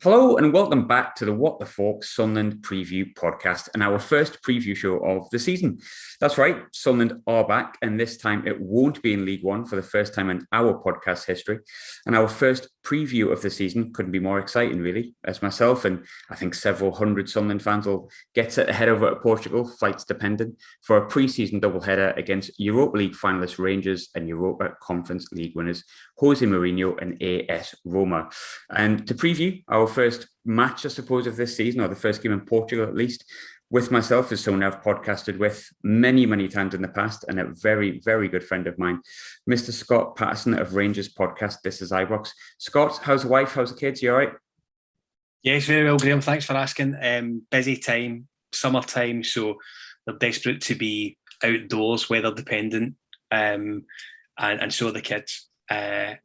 Hello and welcome back to the What the Falk Sunderland Preview Podcast and our first preview show of the season. That's right, Sunderland are back, and this time it won't be in League One for the first time in our podcast history. And our first preview of the season couldn't be more exciting, really, as myself and I think several hundred Sunderland fans will get set to head over to Portugal, flights dependent, for a pre-season doubleheader against Europa League finalists Rangers and Europa Conference League winners Jose Mourinho and AS Roma. And to preview our first match, I suppose, of this season, or the first game in Portugal at least, with myself as someone I've podcasted with many, many times in the past, and a very, very good friend of mine, Mr. Scott Paterson of Rangers Podcast, ThisIsIbrox. Scott, how's the wife? How's the kids? You all right? Yes, very well, Graham. Thanks for asking. Busy time, summertime, so they're desperate to be outdoors, weather dependent, and so are the kids. We're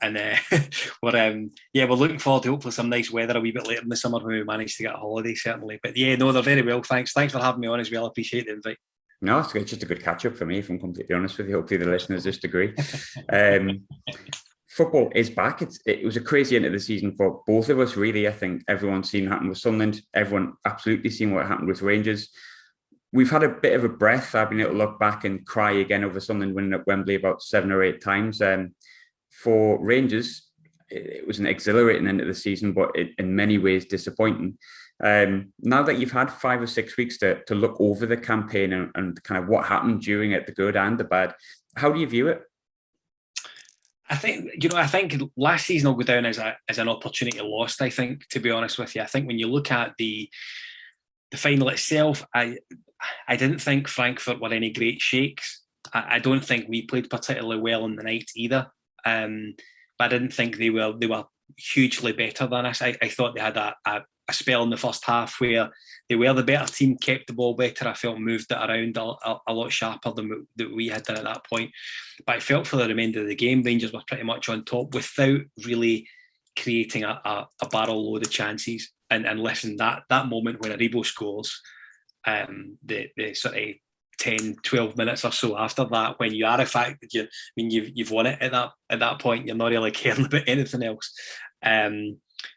looking forward to hopefully some nice weather a wee bit later in the summer when we manage to get a holiday, certainly. But yeah, no, they're very well. Thanks for having me on as well. I appreciate the invite. No, it's just a good catch up for me, if I'm completely honest with you. Hopefully the listeners just agree. Football is back. It was a crazy end of the season for both of us, really. I think everyone's seen what happened with Sunderland. Everyone absolutely seen what happened with Rangers. We've had a bit of a breath. I've been able to look back and cry again over Sunderland winning at Wembley about 7 or 8 times. For Rangers, it was an exhilarating end of the season, but in many ways disappointing. Now that you've had 5 or 6 weeks to look over the campaign and kind of what happened during it, the good and the bad, how do you view it? I think last season will go down as an opportunity lost, I think, to be honest with you. I think when you look at the final itself, I didn't think Frankfurt were any great shakes. I don't think we played particularly well on the night either. But I didn't think they were hugely better than us. I thought they had a spell in the first half where they were the better team, kept the ball better. I felt moved it around a lot sharper than we had done at that point. But I felt for the remainder of the game, Rangers were pretty much on top without really creating a barrel load of chances. And listen, that moment when Aribo scores, the sort of 10, 12 minutes or so after that, when you are the fact that you've won it at that point, you're not really caring about anything else.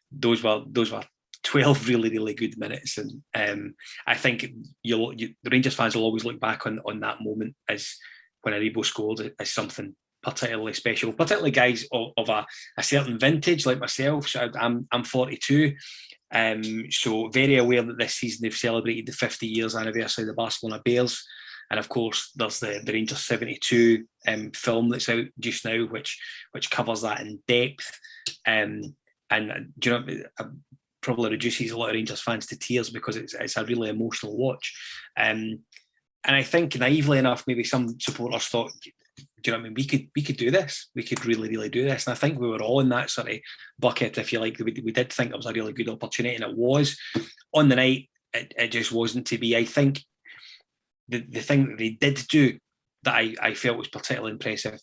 Those were 12 really, really good minutes, and I think the Rangers fans will always look back on that moment as when Aribo scored as something particularly special, particularly guys of a certain vintage like myself. So I'm 42. So very aware that this season they've celebrated the 50 years anniversary of the Barcelona Bears. And of course, there's the Rangers 72 film that's out just now, which covers that in depth. And do you know, it probably reduces a lot of Rangers fans to tears because it's a really emotional watch. And I think naively enough, maybe some supporters thought, do you know what I mean? We could do this. We could really, really do this. And I think we were all in that sort of bucket, if you like. We did think it was a really good opportunity, and it was. On the night, it just wasn't to be. I think the thing that they did do that I felt was particularly impressive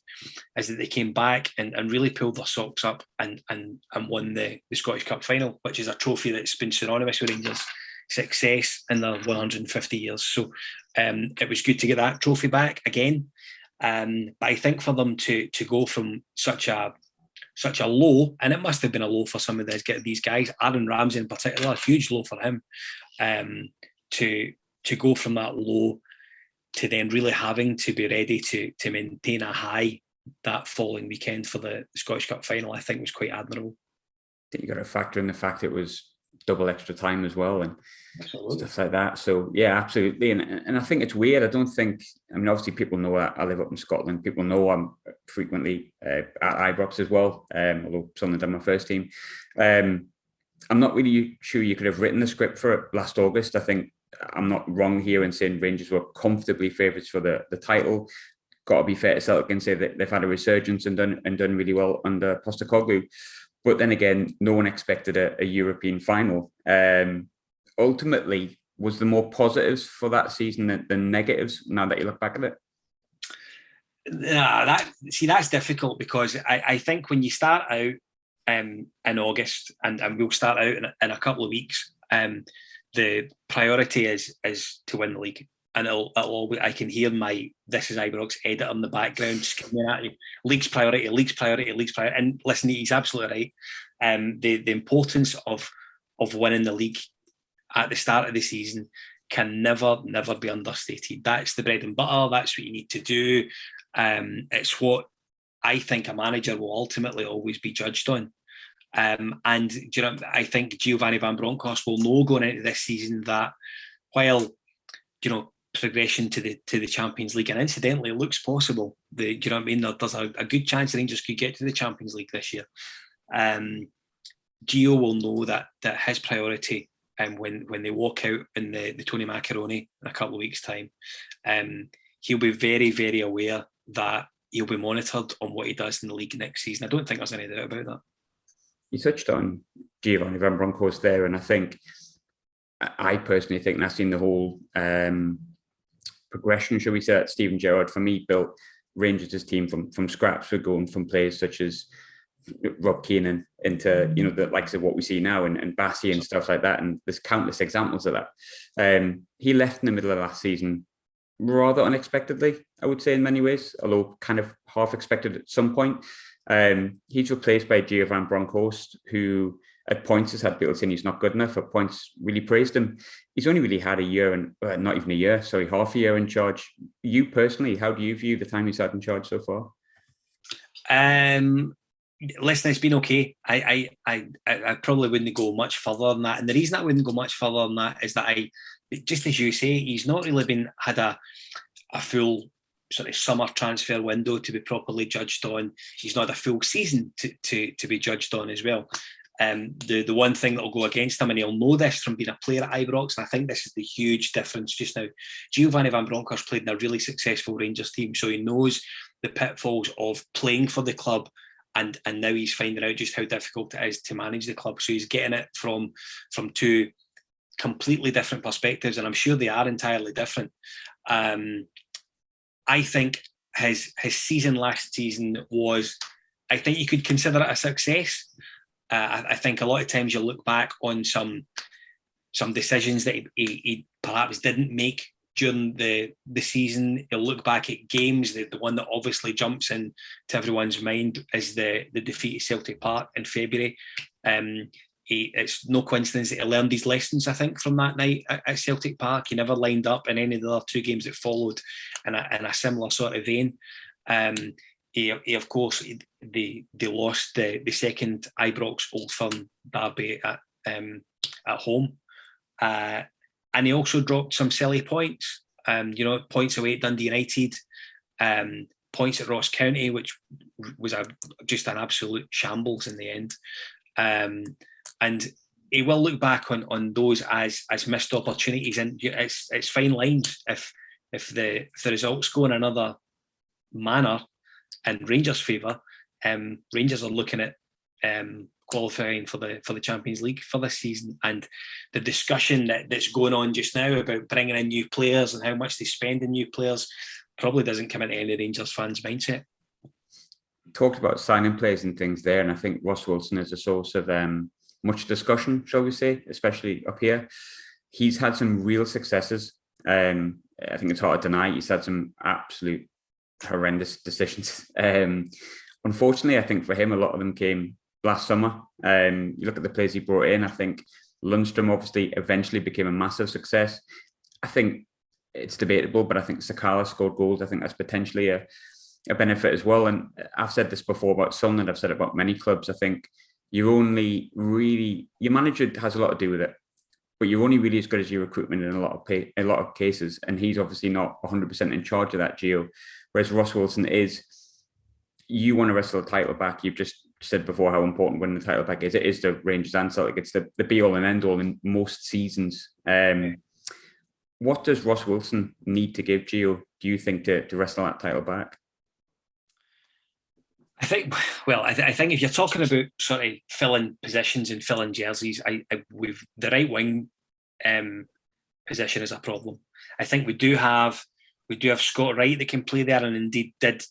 is that they came back and really pulled their socks up and won the Scottish Cup final, which is a trophy that's been synonymous with Rangers' success in their 150 years. So it was good to get that trophy back again. But I think for them to go from such a low, and it must have been a low for some of these guys, Aaron Ramsey in particular, a huge low for him, to go from that low to then really having to be ready to maintain a high that following weekend for the Scottish Cup final, I think was quite admirable. I think you got to factor in the fact it was double extra time as well and stuff like that. So yeah, absolutely. And I think it's weird. Obviously people know I live up in Scotland. People know I'm frequently at Ibrox as well, although Sunderland are my first team. I'm not really sure you could have written the script for it last August. I think I'm not wrong here in saying Rangers were comfortably favourites for the title. Got to be fair to Celtic and say that they've had a resurgence and done really well under Postecoglou. But then again, no one expected a European final. Ultimately, was there more positives for that season than negatives now that you look back at it? That's difficult because I think when you start out in August and we'll start out in a couple of weeks, the priority is to win the league. And I can hear my ThisIsIbrox editor in the background screaming at you, league's priority. And listen, he's absolutely right. The importance of of winning the league at the start of the season can never be understated. That's the bread and butter. That's what you need to do. It's what I think a manager will ultimately always be judged on. And I think Giovanni van Bronckhorst will know going into this season that while progression to the Champions League, and incidentally it looks possible, there's a good chance the Rangers could get to the Champions League this year. Gio will know that his priority, when they walk out in the Tony Macaroni in a couple of weeks' time, he'll be very, very aware that he'll be monitored on what he does in the league next season. I don't think there's any doubt about that. You touched on Giovanni van Bronckhorst there, and I personally think that's in the whole progression, shall we say, that Steven Gerrard, for me, built Rangers' team from scratch. We're going from players such as Rob Keenan into the likes of what we see now and Bassey and stuff like that, and there's countless examples of that. He left in the middle of last season rather unexpectedly, I would say, in many ways, although kind of half expected at some point. He's replaced by Gio van Bronckhorst, who at points has had people saying he's not good enough, at points really praised him. He's only really had half a year in charge. You personally, how do you view the time he's had in charge so far? Listen, it's been okay. I probably wouldn't go much further than that. And the reason I wouldn't go much further than that is that just as you say, he's not really had a full sort of summer transfer window to be properly judged on. He's not had a full season to be judged on as well. The one thing that will go against him, and he'll know this from being a player at Ibrox, and I think this is the huge difference just now. Giovanni van Bronckhorst played in a really successful Rangers team, so he knows the pitfalls of playing for the club, and now he's finding out just how difficult it is to manage the club. So he's getting it from two completely different perspectives, and I'm sure they are entirely different. I think his season last season was, I think you could consider it a success. I think a lot of times you look back on some decisions that he perhaps didn't make during the season. You'll look back at games. The one that obviously jumps into everyone's mind is the defeat at Celtic Park in February. It's no coincidence that he learned his lessons, I think, from that night at Celtic Park. He never lined up in any of the other two games that followed in a similar sort of vein. He of course, they lost the second Ibrox Old Firm derby at home. And he also dropped some silly points. Points away at Dundee United, points at Ross County, which was just an absolute shambles in the end. And he will look back on those as missed opportunities, and it's fine lines if the results go in another manner in Rangers' favour. Rangers are looking at qualifying for the Champions League for this season, and the discussion that's going on just now about bringing in new players and how much they spend in new players probably doesn't come into any Rangers fans' mindset. Talked about signing players and things there, and I think Ross Wilson is a source of much discussion, shall we say, especially up here. He's had some real successes. I think it's hard to deny he's had some absolute horrendous decisions. Unfortunately, I think for him, a lot of them came last summer. You look at the players he brought in. I think Lundstrom obviously eventually became a massive success. I think it's debatable, but I think Sakala scored goals. I think that's potentially a benefit as well. And I've said this before about Sunderland. I've said it about many clubs. I think your manager has a lot to do with it, but you're only really as good as your recruitment in a lot of cases. And he's obviously not 100% in charge of that, Gio. Whereas Ross Wilson is. You want to wrestle the title back. You've just said before how important winning the title back is. It is the Rangers and Celtic. It's the be all and end all in most seasons. What does Ross Wilson need to give Gio, do you think, to wrestle that title back? I think if you're talking about sort of filling positions and filling jerseys, with the right wing position is a problem. I think we do have Scott Wright that can play there, and indeed did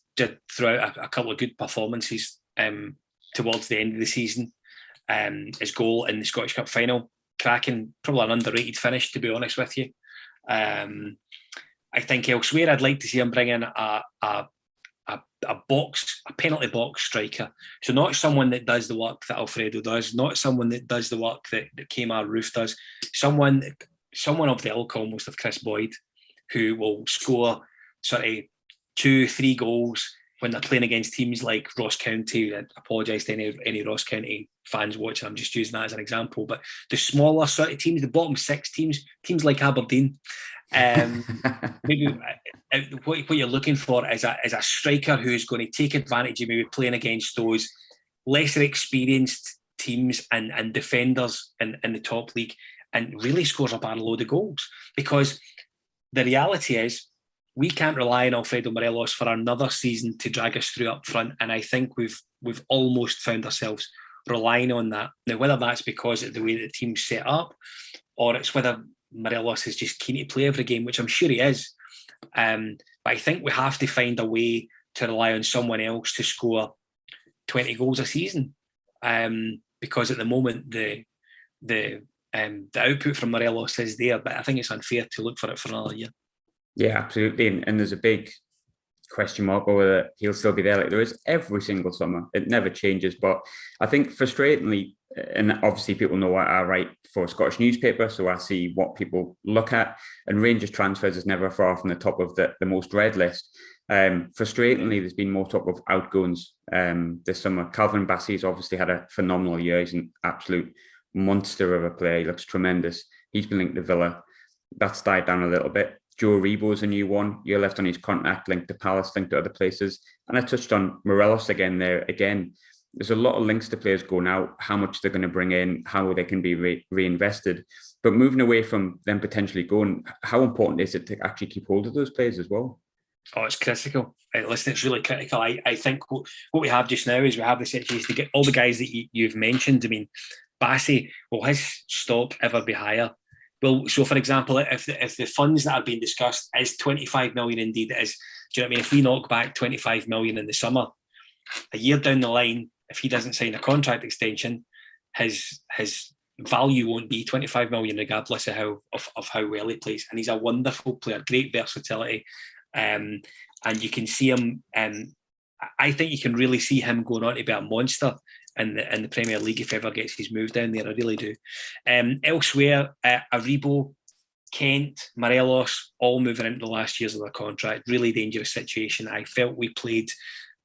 throw out a couple of good performances towards the end of the season. His goal in the Scottish Cup final, cracking, probably an underrated finish, to be honest with you. I think elsewhere I'd like to see him bring in a penalty box striker. So not someone that does the work that Alfredo does, not someone that does the work that Kemar Roofe does. Someone of the ilk almost of Chris Boyd, who will score sort of 2-3 goals when they're playing against teams like Ross County. I apologise to any Ross County fans watching. I'm just using that as an example. But the smaller sort of teams, the bottom 6 teams like Aberdeen, maybe what you're looking for is a striker who's going to take advantage of maybe playing against those lesser experienced teams and defenders in the top league, and really scores a barload of goals. Because the reality is, we can't rely on Alfredo Morelos for another season to drag us through up front, and I think we've almost found ourselves relying on that. Now, whether that's because of the way the team's set up, or it's whether Morelos is just keen to play every game, which I'm sure he is. But I think we have to find a way to rely on someone else to score 20 goals a season, because at the moment the output from Morelos is there, but I think it's unfair to look for it for another year. Yeah, absolutely. And there's a big question mark over whether he'll still be there, like there is every single summer. It never changes. But I think frustratingly, and obviously people know I write for a Scottish newspaper, so I see what people look at, and Rangers transfers is never far from the top of the most read list. Frustratingly, there's been more talk of outgoings this summer. Calvin Bassey's obviously had a phenomenal year. He's an absolute monster of a player. He looks tremendous. He's been linked to Villa. That's died down a little bit. Joe Rebo's a new one. You're left on his contract, linked to Palace, linked to other places. And I touched on Morelos again there. Again, there's a lot of links to players going out, how much they're going to bring in, how they can be reinvested. But moving away from them potentially going, how important is it to actually keep hold of those players as well? Oh, it's critical. Listen, it's really critical. I think what we have just now is we have the situation to get all the guys that you've mentioned. I mean, Bassey, will his stop ever be higher? Well, so for example, if the funds that are being discussed is 25 million indeed, it is, do you know what I mean? If we knock back 25 million in the summer, a year down the line, if he doesn't sign a contract extension, his value won't be 25 million regardless of how well he plays. And he's a wonderful player, great versatility. And you can see him, I think you can really see him going on to be a monster in the Premier League if ever gets his move down there. I really do. Elsewhere, Aribo, Kent, Morelos, all moving into the last years of their contract. Really dangerous situation. I felt we played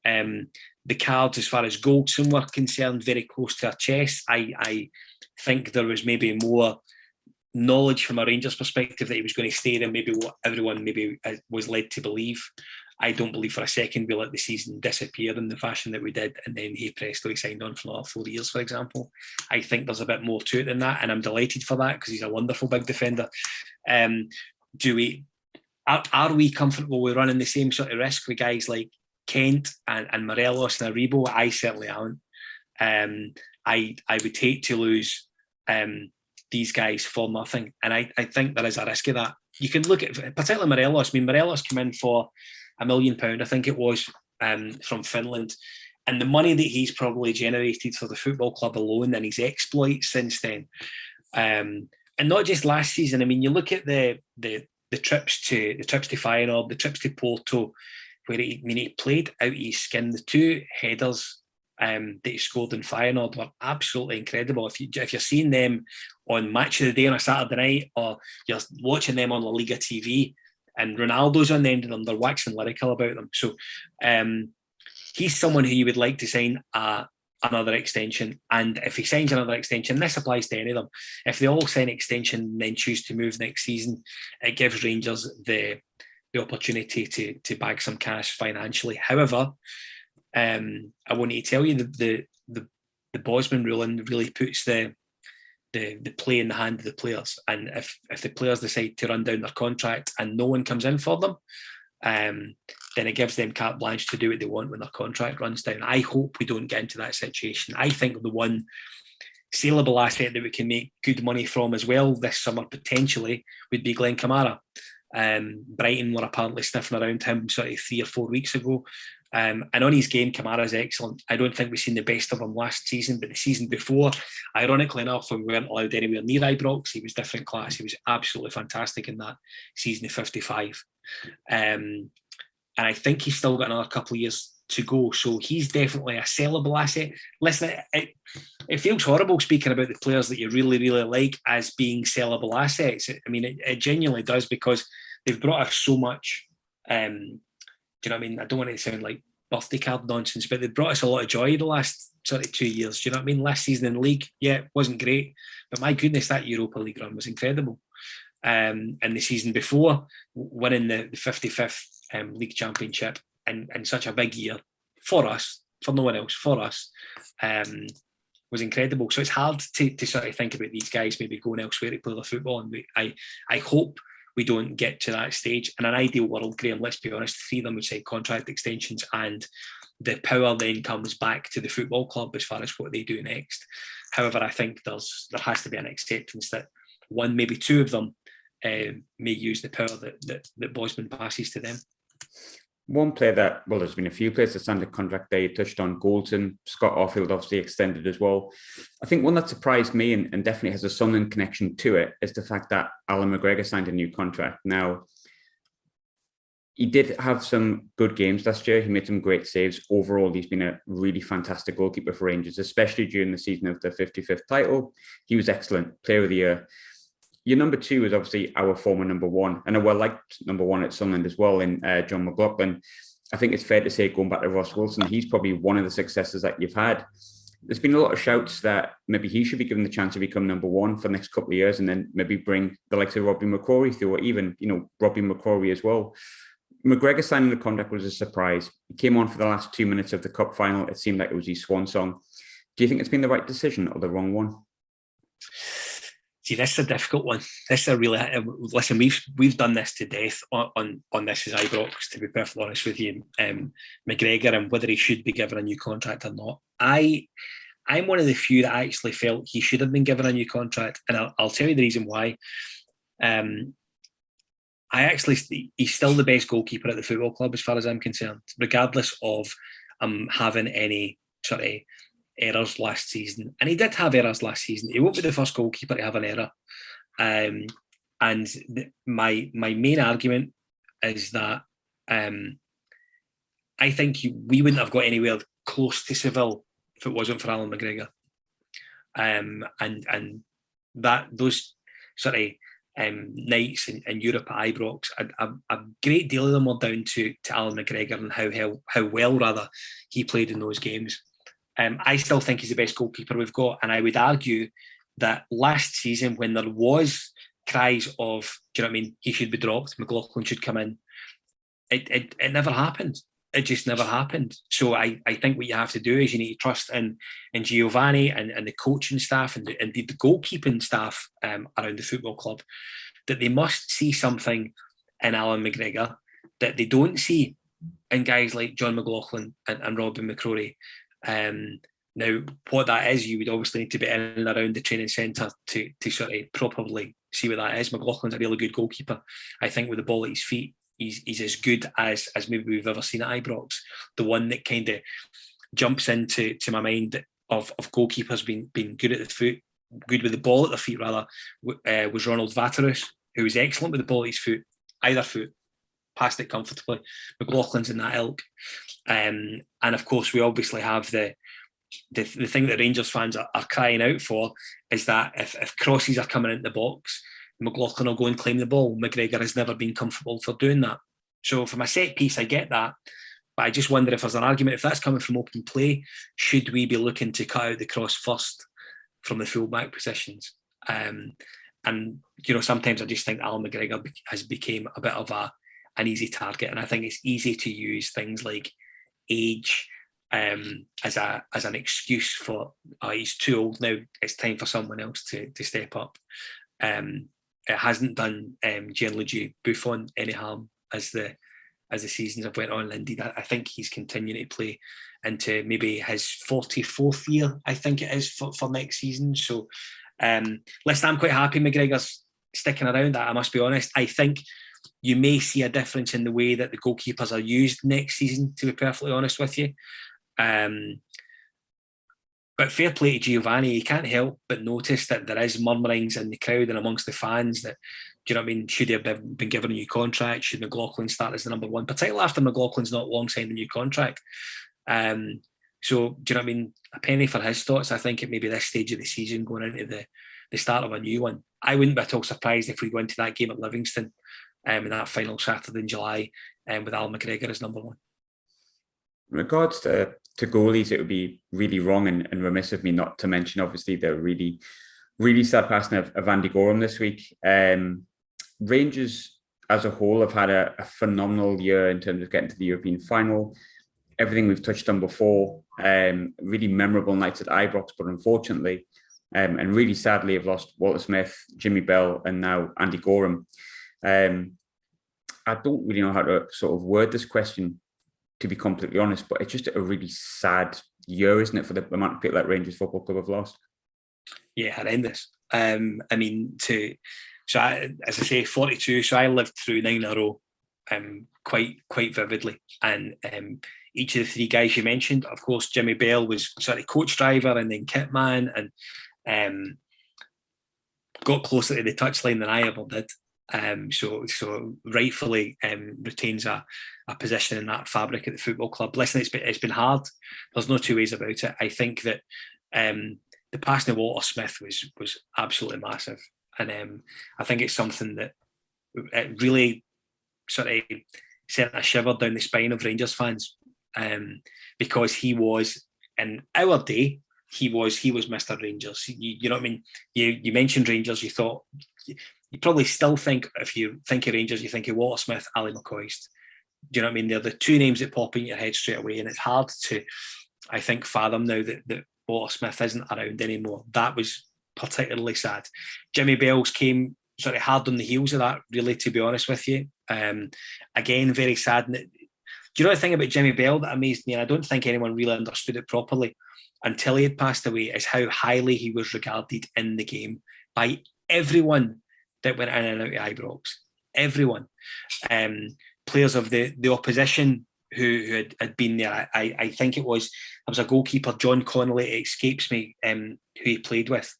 the cards as far as Goldson were concerned very close to our chest. I think there was maybe more knowledge from a Rangers perspective that he was going to stay there, maybe what everyone maybe was led to believe. I don't believe for a second we let the season disappear in the fashion that we did, and then hey presto, he signed on for another 4 years, for example. I think there's a bit more to it than that, and I'm delighted for that because he's a wonderful big defender. Are we comfortable with running the same sort of risk with guys like Kent and Morelos and Aribo? I certainly aren't. I would hate to lose these guys for nothing, and I think there is a risk of that. You can look at particularly Morelos. I mean, Morelos came in for £1 million, I think it was, from Finland, and the money that he's probably generated for the football club alone and his exploits since then, and not just last season. I mean, you look at the trips to Feyenoord, the trips to Porto, where he played out of his skin. The 2 headers that he scored in Feyenoord were absolutely incredible. If you're seeing them on Match of the Day on a Saturday night, or you're watching them on La Liga TV, and Ronaldo's on the end of them, they're waxing lyrical about them. So he's someone who you would like to sign another extension. And if he signs another extension, this applies to any of them. If they all sign an extension and then choose to move next season, it gives Rangers the opportunity to bag some cash financially. However, I want to tell you the Bosman ruling really puts the play in the hand of the players, and if the players decide to run down their contract and no one comes in for them, then it gives them carte blanche to do what they want when their contract runs down. I hope we don't get into that situation. I think the one saleable asset that we can make good money from as well this summer potentially would be Glenn Kamara. Brighton were apparently sniffing around him sort of 3 or 4 weeks ago. And on his game, Kamara's excellent. I don't think we've seen the best of him last season, but the season before, ironically enough, when we weren't allowed anywhere near Ibrox, he was different class. He was absolutely fantastic in that season of 55. and I think he's still got another couple of years to go. So he's definitely a sellable asset. Listen, it feels horrible speaking about the players that you really, really like as being sellable assets. I mean, it genuinely does, because they've brought us so much. Do you know what I mean? I don't want it to sound like birthday card nonsense, but they've brought us a lot of joy the last sort of 2 years. Do you know what I mean? Last season in the league, yeah, it wasn't great, but my goodness, that Europa League run was incredible. And the season before, winning the 55th league championship in such a big year for us, for no one else, for us, was incredible. So it's hard to sort of think about these guys maybe going elsewhere to play their football. And I hope we don't get to that stage. In an ideal world, Graham, let's be honest, 3 of them would say contract extensions, and the power then comes back to the football club as far as what they do next. However, I think there has to be an acceptance that 1, maybe 2 of them may use the power that Bosman passes to them. One player that, well, there's been a few players that signed a contract there. You touched on Goldson, Scott Arfield obviously extended as well. I think one that surprised me and definitely has a Sunderland connection to it is the fact that Alan McGregor signed a new contract. Now, he did have some good games last year. He made some great saves. Overall, he's been a really fantastic goalkeeper for Rangers, especially during the season of the 55th title. He was excellent, player of the year. Your number 2 is obviously our former number 1, and a well-liked number 1 at Sunderland as well, in John McLaughlin. I think it's fair to say, going back to Ross Wilson, he's probably one of the successes that you've had. There's been a lot of shouts that maybe he should be given the chance to become number 1 for the next couple of years, and then maybe bring the likes of Robbie McCrory through, or even, Robbie McCrory as well. McGregor signing the contract was a surprise. He came on for the last 2 minutes of the cup final. It seemed like it was his swan song. Do you think it's been the right decision or the wrong one? See, this is a difficult one. This is a really listen. We've done this to death on This Is Ibrox, to be perfectly honest with you. McGregor and whether he should be given a new contract or not. I'm one of the few that actually felt he should have been given a new contract, and I'll tell you the reason why. He's still the best goalkeeper at the football club as far as I'm concerned, regardless of having any sort of errors last season. And he did have errors last season. He won't be the first goalkeeper to have an error. My main argument is that I think we wouldn't have got anywhere close to Seville if it wasn't for Alan McGregor. And that those sort of nights in Europa Ibrox, a great deal of them were down to Alan McGregor and how well rather he played in those games. I still think he's the best goalkeeper we've got, and I would argue that last season, when there was cries of, do you know what I mean, he should be dropped, McLaughlin should come in, it never happened. It just never happened. So I think what you have to do is you need to trust in Giovanni and the coaching staff and indeed the goalkeeping staff around the football club, that they must see something in Alan McGregor that they don't see in guys like John McLaughlin and Robin McCrory. Now, what that is, you would obviously need to be in and around the training centre to sort of properly see what that is. McLaughlin's a really good goalkeeper. I think with the ball at his feet, he's as good as maybe we've ever seen at Ibrox. The one that kind of jumps into my mind of goalkeepers being good at the foot, good with the ball at their feet rather, was Ronald Vaterus, who was excellent with the ball at his foot, either foot, passed it comfortably. McLaughlin's in that ilk. And of course, we obviously have the thing that Rangers fans are crying out for, is that if crosses are coming into the box, McLaughlin will go and claim the ball. McGregor has never been comfortable for doing that. So from a set piece, I get that. But I just wonder if there's an argument, if that's coming from open play, should we be looking to cut out the cross first from the full-back positions? And, sometimes I just think Alan McGregor has become a bit of an easy target. And I think it's easy to use things like age as an excuse for, he's too old now, it's time for someone else to step up. It hasn't done Gianluigi Buffon any harm as the seasons have went on. And indeed, I think he's continuing to play into maybe his 44th year, I think it is, for next season. So listen, I'm quite happy McGregor's sticking around. I must be honest. I think you may see a difference in the way that the goalkeepers are used next season, to be perfectly honest with you. But But fair play to Giovanni, he can't help but notice that there is murmurings in the crowd and amongst the fans that, do you know what I mean, should he have been given a new contract? Should McLaughlin start as the number one? Particularly after McLaughlin's not long signed a new contract. So, do you know what I mean? A penny for his thoughts. I think at maybe this stage of the season, going into the start of a new one, I wouldn't be at all surprised if we go into that game at Livingston in that final Saturday in July with Al McGregor as number one. In regards to goalies, it would be really wrong and remiss of me not to mention, obviously, the really, really sad passing of Andy Gorham this week. Rangers as a whole have had a phenomenal year in terms of getting to the European final. Everything we've touched on before, really memorable nights at Ibrox, but unfortunately, and really sadly, have lost Walter Smith, Jimmy Bell, and now Andy Gorham. I don't really know how to sort of word this question, to be completely honest, but it's just a really sad year, isn't it, for the amount of people that Rangers Football Club have lost? Yeah, horrendous. I mean, as I say, 42. So I lived through 9 in a row, quite vividly, and each of the three guys you mentioned, of course, Jimmy Bell was sort of coach driver and then kit man, and got closer to the touchline than I ever did. So rightfully retains a position in that fabric at the football club. Listen, it's been hard. There's no two ways about it. I think that the passing of Walter Smith was absolutely massive, and I think it's something that it really sort of sent a shiver down the spine of Rangers fans, because he was, in our day, he was Mr. Rangers. You know what I mean? You mentioned Rangers, you thought. You probably still think, if you think of Rangers, you think of Walter Smith, Ali McCoist. Do you know what I mean? They're the two names that pop in your head straight away, and it's hard to, I think, fathom now that Walter Smith isn't around anymore. That was particularly sad. Jimmy Bell's came sort of hard on the heels of that, really, to be honest with you. Again, very sad. Do you know the thing about Jimmy Bell that amazed me, and I don't think anyone really understood it properly until he had passed away, is how highly he was regarded in the game by everyone that went in and out of Ibrox. Everyone. Players of the opposition who had been there. I think there was a goalkeeper, John Connolly, it escapes me, who he played with.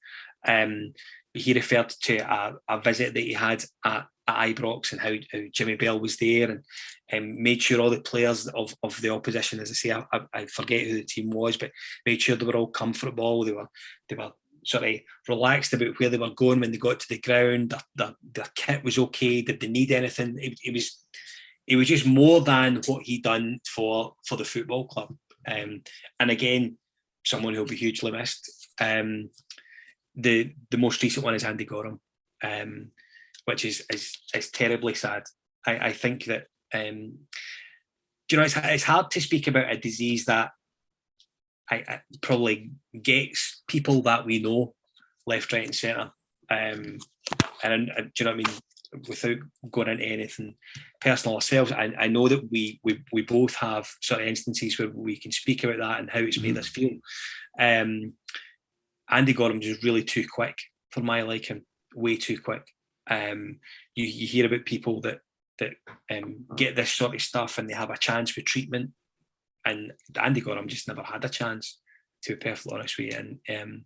He referred to a visit that he had at Ibrox and how Jimmy Bell was there, and made sure all the players of the opposition, as I say, I forget who the team was, but made sure they were all comfortable. They were sort of relaxed about where they were going when they got to the ground. Their kit was okay. Did they need anything? It was just more than what he'd done for the football club. And again, someone who'll be hugely missed. The most recent one is Andy Gorham, which is terribly sad. I think that it's hard to speak about a disease that I probably gets people that we know left, right, and centre. And do you know what I mean? Without going into anything personal ourselves, I know that we both have sort of instances where we can speak about that and how it's made us feel. Andy Gorham was really too quick for my liking, way too quick. You hear about people that get this sort of stuff and they have a chance with treatment, and Andy Gorham just never had a chance, to be perfectly honest with you. And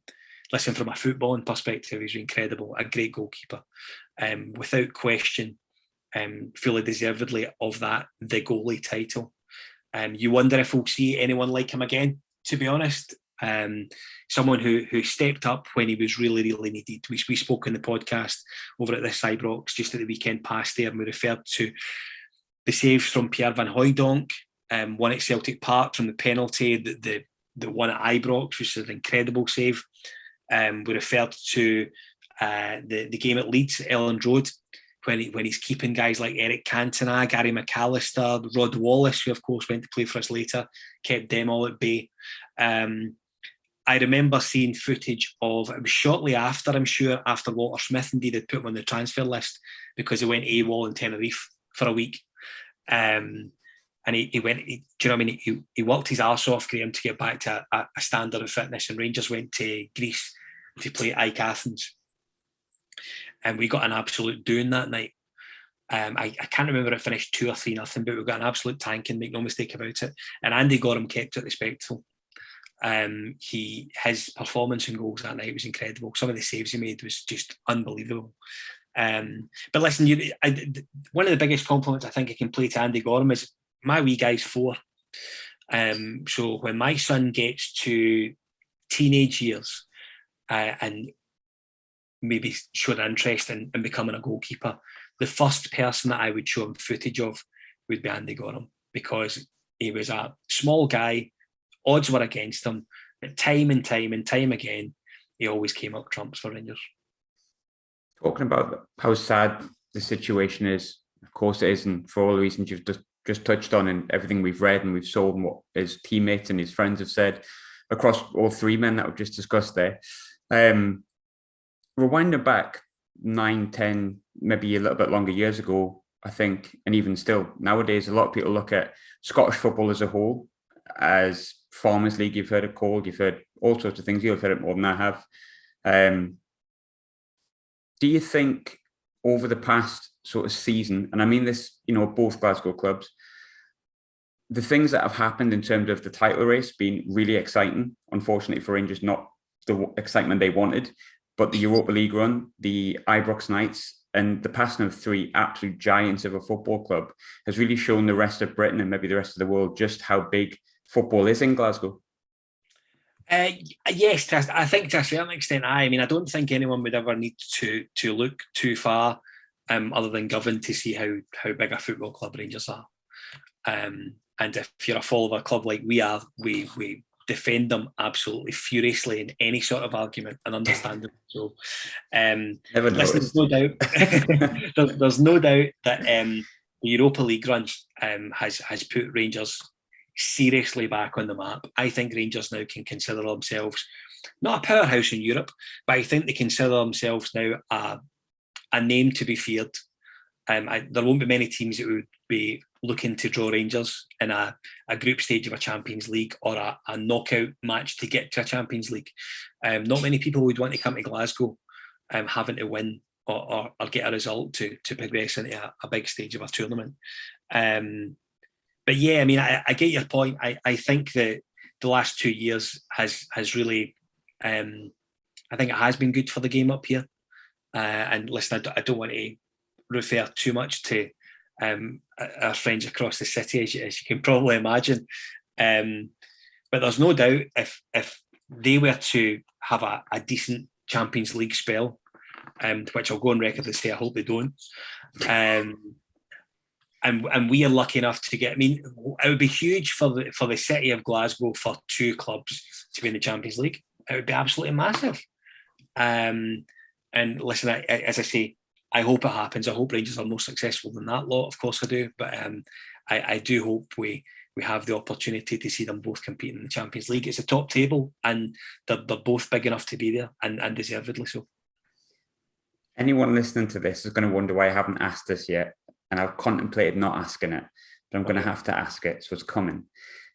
listen, from a footballing perspective, he's incredible, a great goalkeeper, without question, fully deservedly of that, the goalie title. You wonder if we'll see anyone like him again, to be honest. Someone who stepped up when he was really, really needed. We spoke in the podcast over at ThisIsIbrox just at the weekend past there, and we referred to the saves from Pierre Van Hooijdonk, one at Celtic Park from the penalty, the one at Ibrox, which is an incredible save. We referred to the game at Leeds, Elland Road, when he's keeping guys like Eric Cantona, Gary McAllister, Rod Wallace, who of course went to play for us later, kept them all at bay. I remember seeing footage of, it was shortly after, I'm sure, after Walter Smith indeed had put him on the transfer list because he went AWOL in Tenerife for a week. And he went, do you know what I mean? He worked his arse off, Graham, to get back to a standard of fitness, and Rangers went to Greece to play AEK Athens. And we got an absolute doing that night. I can't remember if it finished 2 or 3-0, but we got an absolute tanking, make no mistake about it. And Andy Gorham kept it respectful. His performance in goals that night was incredible. Some of the saves he made was just unbelievable. But listen, one of the biggest compliments I think I can play to Andy Gorham is my wee guy's 4. So when my son gets to teenage years and maybe showed interest in becoming a goalkeeper, the first person that I would show him footage of would be Andy Gorham, because he was a small guy, odds were against him, but time and time again, he always came up trumps for Rangers. Talking about how sad the situation is, of course it is, and for all the reasons you've just touched on and everything we've read and we've saw and what his teammates and his friends have said across all 3 men that we've just discussed there. Rewinding back 9, 10, maybe a little bit longer years ago, I think, and even still nowadays, a lot of people look at Scottish football as a whole as Farmers League. You've heard it called, you've heard all sorts of things. You've heard it more than I have. Do you think over the past sort of season, and I mean this, both Glasgow clubs, the things that have happened in terms of the title race being really exciting, unfortunately for Rangers, not the excitement they wanted, but the Europa League run, the Ibrox nights, and the passing of 3 absolute giants of a football club has really shown the rest of Britain and maybe the rest of the world just how big football is in Glasgow? Yes, I think to a certain extent, I mean, I don't think anyone would ever need to look too far other than Govan to see how big a football club Rangers are. And if you're a follower of a club like we are, we defend them absolutely furiously in any sort of argument and understand them. So, listen, there's no doubt. there's no doubt that the Europa League run has put Rangers seriously back on the map. I think Rangers now can consider themselves not a powerhouse in Europe, but I think they consider themselves now a name to be feared. There won't be many teams that would be looking to draw Rangers in a group stage of a Champions League or a knockout match to get to a Champions League. Not many people would want to come to Glasgow having to win or get a result to progress into a big stage of a tournament. But yeah, I mean, I get your point. I think that the last 2 years has really, I think it has been good for the game up here. And listen, I don't want to refer too much to our friends across the city, as you can probably imagine. But there's no doubt if they were to have a decent Champions League spell, which I'll go on record and say I hope they don't, and we are lucky enough to get, I mean, it would be huge for the city of Glasgow for 2 clubs to be in the Champions League. It would be absolutely massive. And listen, as I say, I hope it happens. I hope Rangers are more successful than that lot. Of course I do. But I do hope we have the opportunity to see them both compete in the Champions League. It's a top table and they're both big enough to be there and deservedly so. Anyone listening to this is going to wonder why I haven't asked this yet. And I've contemplated not asking it, but I'm going to have to ask it. So it's coming.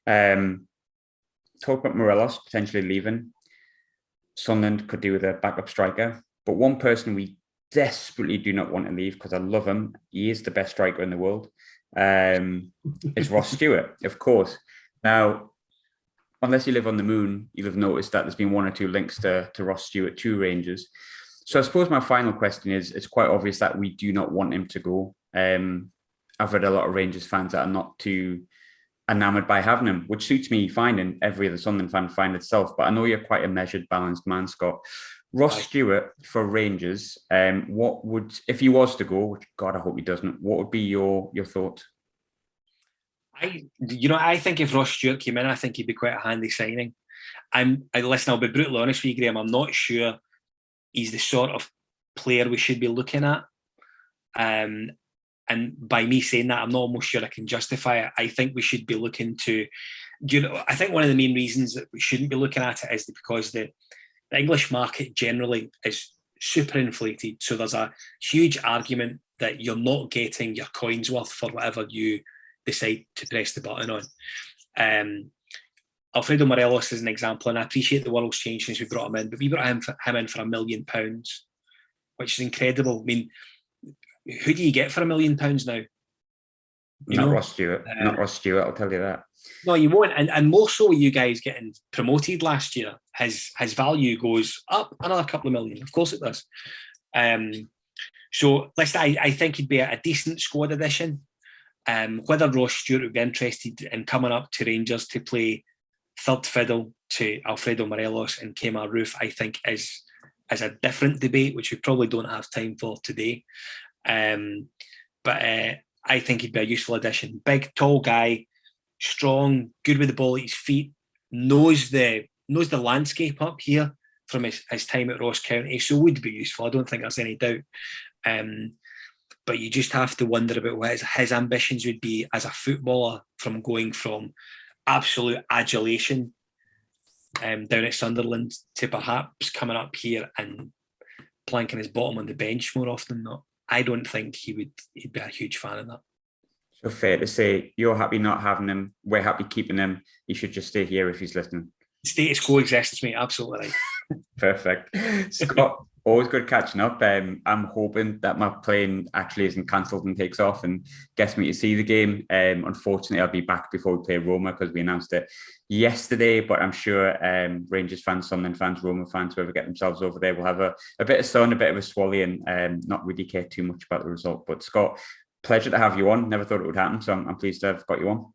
Talk about Morelos potentially leaving. Sunderland could do with a backup striker. But one person we desperately do not want to leave, because I love him, he is the best striker in the world, is Ross Stewart, of course. Now, unless you live on the moon, you'll have noticed that there's been 1 or 2 links to Ross Stewart to Rangers. So I suppose my final question is, it's quite obvious that we do not want him to go. I've read a lot of Rangers fans that are not too enamoured by having him, which suits me fine, and every other Sunderland fan find itself. But I know you're quite a measured, balanced man, Scott. Ross Stewart for Rangers, what would, if he was to go, which God, I hope he doesn't, what would be your thoughts? I think if Ross Stewart came in, I think he'd be quite a handy signing. Listen, I'll be brutally honest with you, Graham, I'm not sure he's the sort of player we should be looking at. And by me saying that, I'm not almost sure I can justify it. I think we should be looking to, I think one of the main reasons that we shouldn't be looking at it is because the English market generally is super inflated. So there's a huge argument that you're not getting your coins worth for whatever you decide to press the button on. Alfredo Morelos is an example, and I appreciate the world's changed since we brought him in, but we brought him in for £1 million, which is incredible. I mean, who do you get for £1 million now? Not Ross Stewart. Not Ross Stewart, I'll tell you that. No, you won't. And more so with you guys getting promoted last year, his value goes up another couple of million. Of course it does. So listen, I think he'd be a decent squad addition. Whether Ross Stewart would be interested in coming up to Rangers to play third fiddle to Alfredo Morelos and Kemar Roof, I think is a different debate, which we probably don't have time for today. But I think he'd be a useful addition. Big, tall guy, strong, good with the ball at his feet, knows the landscape up here from his time at Ross County, so would be useful. I don't think there's any doubt. But you just have to wonder about what his ambitions would be as a footballer, from going from absolute adulation down at Sunderland to perhaps coming up here and planking his bottom on the bench more often than not. I don't think he'd be a huge fan of that. So fair to say, you're happy not having him, we're happy keeping him. He should just stay here if he's listening. Status quo exists, mate. Absolutely right. Perfect. Scott, always good catching up. I'm hoping that my plane actually isn't cancelled and takes off and gets me to see the game. Unfortunately, I'll be back before we play Roma because we announced it yesterday, but I'm sure Rangers fans, Sunderland fans, Roma fans, whoever get themselves over there will have a bit of sun, a bit of a swally, and not really care too much about the result. But Scott, pleasure to have you on. Never thought it would happen, so I'm pleased to have got you on.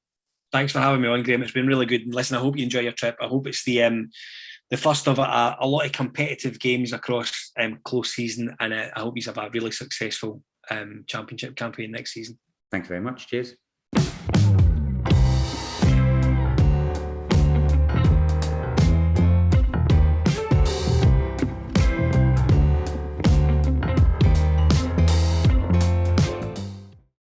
Thanks for having me on, Graham. It's been really good. And listen, I hope you enjoy your trip. I hope it's the first of a lot of competitive games across close season, and I hope you have a really successful championship campaign next season. Thanks very much. Cheers.